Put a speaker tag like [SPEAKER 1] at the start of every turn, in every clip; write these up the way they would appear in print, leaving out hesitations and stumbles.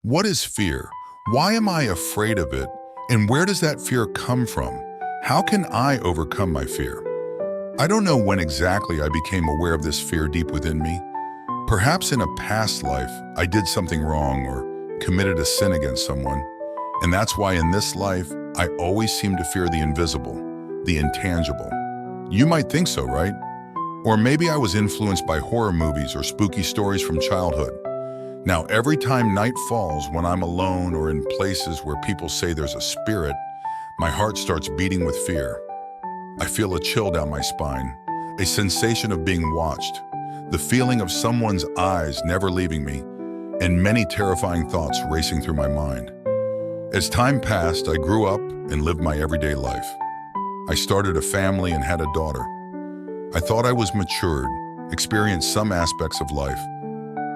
[SPEAKER 1] What is fear? Why am I afraid of it? And where does that fear come from? How can I overcome my fear? I don't know when exactly I became aware of this fear deep within me. Perhaps in a past life, I did something wrong or committed a sin against someone. And that's why in this life, I always seem to fear the invisible, the intangible. You might think so, right? Or maybe I was influenced by horror movies or spooky stories from childhood. Now, every time night falls, when I'm alone or in places where people say there's a spirit, my heart starts beating with fear. I feel a chill down my spine, a sensation of being watched, the feeling of someone's eyes never leaving me, and many terrifying thoughts racing through my mind. As time passed, I grew up and lived my everyday life. I started a family and had a daughter. I thought I was matured, experienced some aspects of life,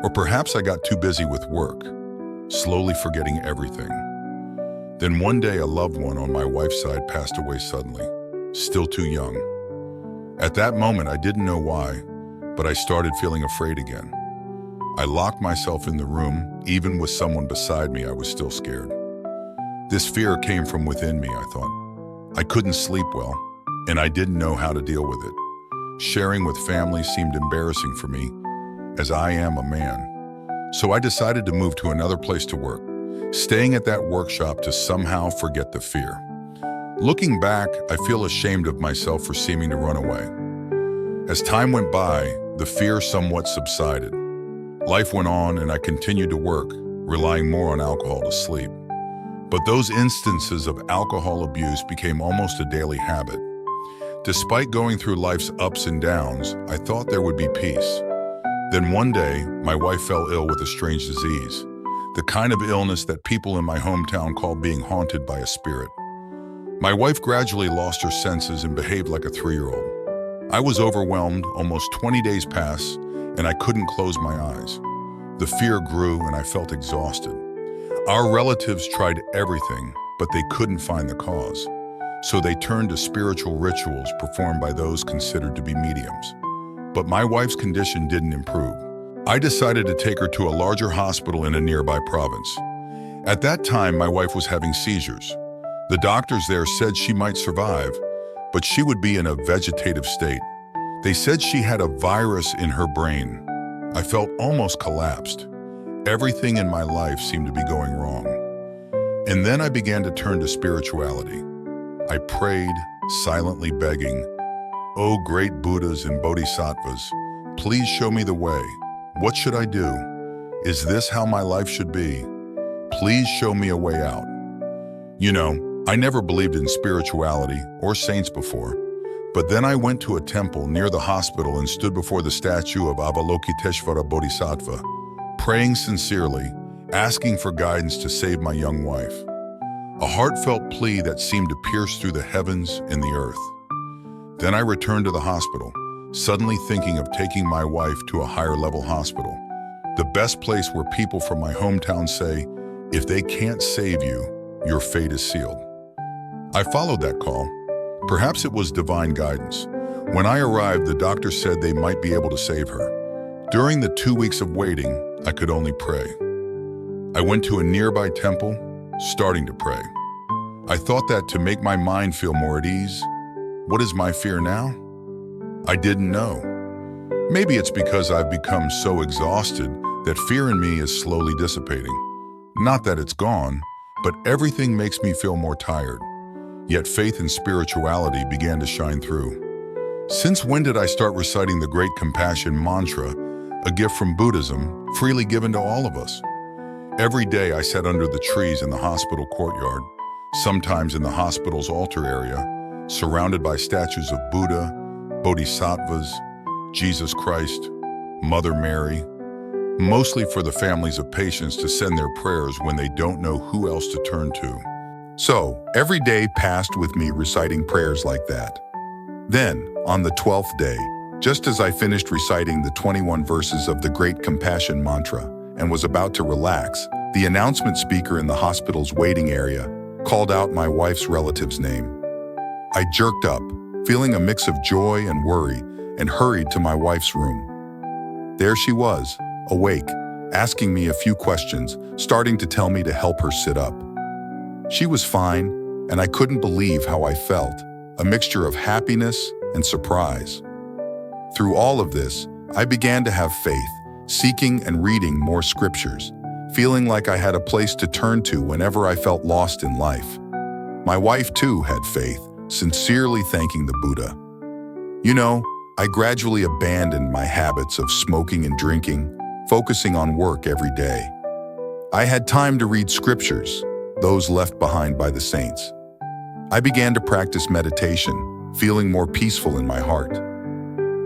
[SPEAKER 1] or perhaps I got too busy with work, slowly forgetting everything. Then one day a loved one on my wife's side passed away suddenly, still too young. At that moment I didn't know why, but I started feeling afraid again. I locked myself in the room, even with someone beside me I was still scared. This fear came from within me, I thought. I couldn't sleep well, and I didn't know how to deal with it. Sharing with family seemed embarrassing for me, as I am a man. So I decided to move to another place to work, staying at that workshop to somehow forget the fear. Looking back, I feel ashamed of myself for seeming to run away. As time went by, the fear somewhat subsided. Life went on and I continued to work, relying more on alcohol to sleep. But those instances of alcohol abuse became almost a daily habit. Despite going through life's ups and downs, I thought there would be peace. Then one day, my wife fell ill with a strange disease, the kind of illness that people in my hometown call being haunted by a spirit. My wife gradually lost her senses and behaved like a 3-year-old. I was overwhelmed. Almost 20 days passed, and I couldn't close my eyes. The fear grew, and I felt exhausted. Our relatives tried everything, but they couldn't find the cause. So they turned to spiritual rituals performed by those considered to be mediums. But my wife's condition didn't improve. I decided to take her to a larger hospital in a nearby province. At that time, my wife was having seizures. The doctors there said she might survive, but she would be in a vegetative state. They said she had a virus in her brain. I felt almost collapsed. Everything in my life seemed to be going wrong. And then I began to turn to spirituality. I prayed, silently begging, "Oh, great Buddhas and Bodhisattvas, please show me the way. What should I do? Is this how my life should be? Please show me a way out." You know, I never believed in spirituality or saints before, but then I went to a temple near the hospital and stood before the statue of Avalokiteshvara Bodhisattva, praying sincerely, asking for guidance to save my young wife. A heartfelt plea that seemed to pierce through the heavens and the earth. Then I returned to the hospital, suddenly thinking of taking my wife to a higher-level hospital, the best place where people from my hometown say, if they can't save you, your fate is sealed. I followed that call. Perhaps it was divine guidance. When I arrived, the doctor said they might be able to save her. During the 2 weeks of waiting, I could only pray. I went to a nearby temple, starting to pray. I thought that to make my mind feel more at ease. What is my fear now? I didn't know. Maybe it's because I've become so exhausted that fear in me is slowly dissipating. Not that it's gone, but everything makes me feel more tired. Yet faith and spirituality began to shine through. Since when did I start reciting the Great Compassion mantra, a gift from Buddhism, freely given to all of us? Every day I sat under the trees in the hospital courtyard, sometimes in the hospital's altar area, surrounded by statues of Buddha, Bodhisattvas, Jesus Christ, Mother Mary, mostly for the families of patients to send their prayers when they don't know who else to turn to. So, every day passed with me reciting prayers like that. Then, on the 12th day, just as I finished reciting the 21 verses of the Great Compassion mantra and was about to relax, the announcement speaker in the hospital's waiting area called out my wife's relative's name. I jerked up, feeling a mix of joy and worry, and hurried to my wife's room. There she was, awake, asking me a few questions, starting to tell me to help her sit up. She was fine, and I couldn't believe how I felt, a mixture of happiness and surprise. Through all of this, I began to have faith, seeking and reading more scriptures, feeling like I had a place to turn to whenever I felt lost in life. My wife, too, had faith, sincerely thanking the Buddha. You know, I gradually abandoned my habits of smoking and drinking, focusing on work every day. I had time to read scriptures, those left behind by the saints. I began to practice meditation, feeling more peaceful in my heart.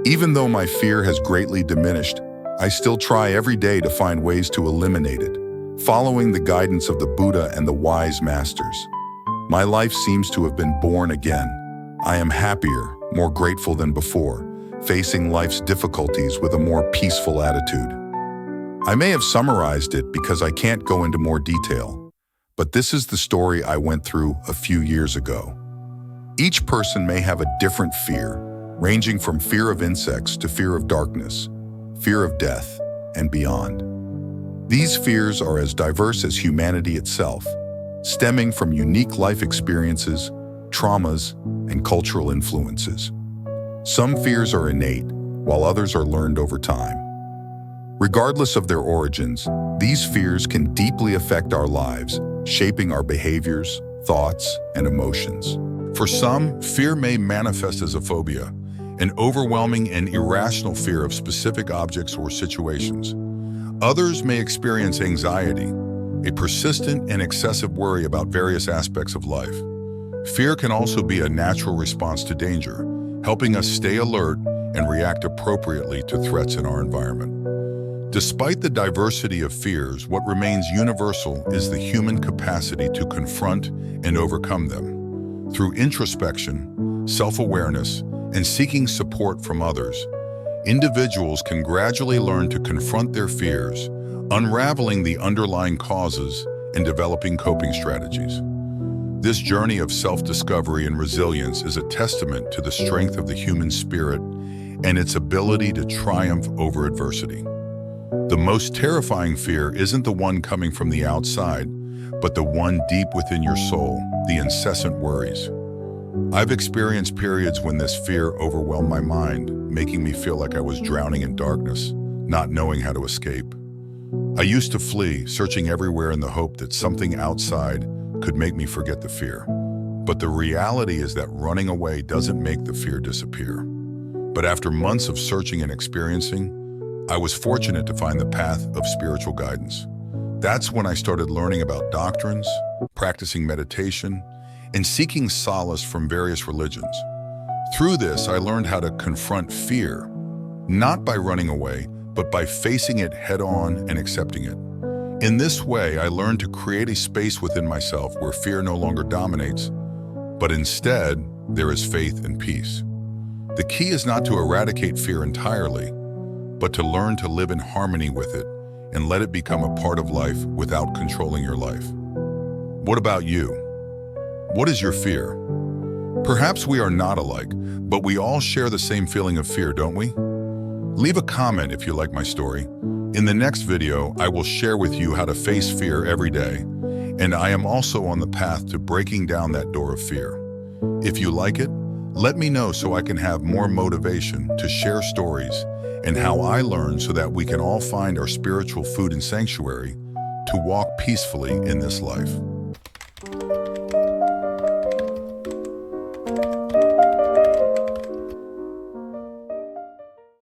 [SPEAKER 1] Even though my fear has greatly diminished, I still try every day to find ways to eliminate it, following the guidance of the Buddha and the wise masters. My life seems to have been born again. I am happier, more grateful than before, facing life's difficulties with a more peaceful attitude. I may have summarized it because I can't go into more detail, but this is the story I went through a few years ago. Each person may have a different fear, ranging from fear of insects to fear of darkness, fear of death, and beyond. These fears are as diverse as humanity itself, stemming from unique life experiences, traumas, and cultural influences. Some fears are innate, while others are learned over time. Regardless of their origins, these fears can deeply affect our lives, shaping our behaviors, thoughts, and emotions. For some, fear may manifest as a phobia, an overwhelming and irrational fear of specific objects or situations. Others may experience anxiety, a persistent and excessive worry about various aspects of life. Fear can also be a natural response to danger, helping us stay alert and react appropriately to threats in our environment. Despite the diversity of fears, what remains universal is the human capacity to confront and overcome them. Through introspection, self-awareness, and seeking support from others, individuals can gradually learn to confront their fears, unraveling the underlying causes and developing coping strategies. This journey of self-discovery and resilience is a testament to the strength of the human spirit and its ability to triumph over adversity. The most terrifying fear isn't the one coming from the outside, but the one deep within your soul, the incessant worries. I've experienced periods when this fear overwhelmed my mind, making me feel like I was drowning in darkness, not knowing how to escape. I used to flee, searching everywhere in the hope that something outside could make me forget the fear. But the reality is that running away doesn't make the fear disappear. But after months of searching and experiencing, I was fortunate to find the path of spiritual guidance. That's when I started learning about doctrines, practicing meditation, and seeking solace from various religions. Through this, I learned how to confront fear, not by running away, but by facing it head-on and accepting it. In this way, I learned to create a space within myself where fear no longer dominates, but instead, there is faith and peace. The key is not to eradicate fear entirely, but to learn to live in harmony with it and let it become a part of life without controlling your life. What about you? What is your fear? Perhaps we are not alike, but we all share the same feeling of fear, don't we? Leave a comment if you like my story. In the next video, I will share with you how to face fear every day, and I am also on the path to breaking down that door of fear. If you like it, let me know so I can have more motivation to share stories and how I learn so that we can all find our spiritual food and sanctuary to walk peacefully in this life.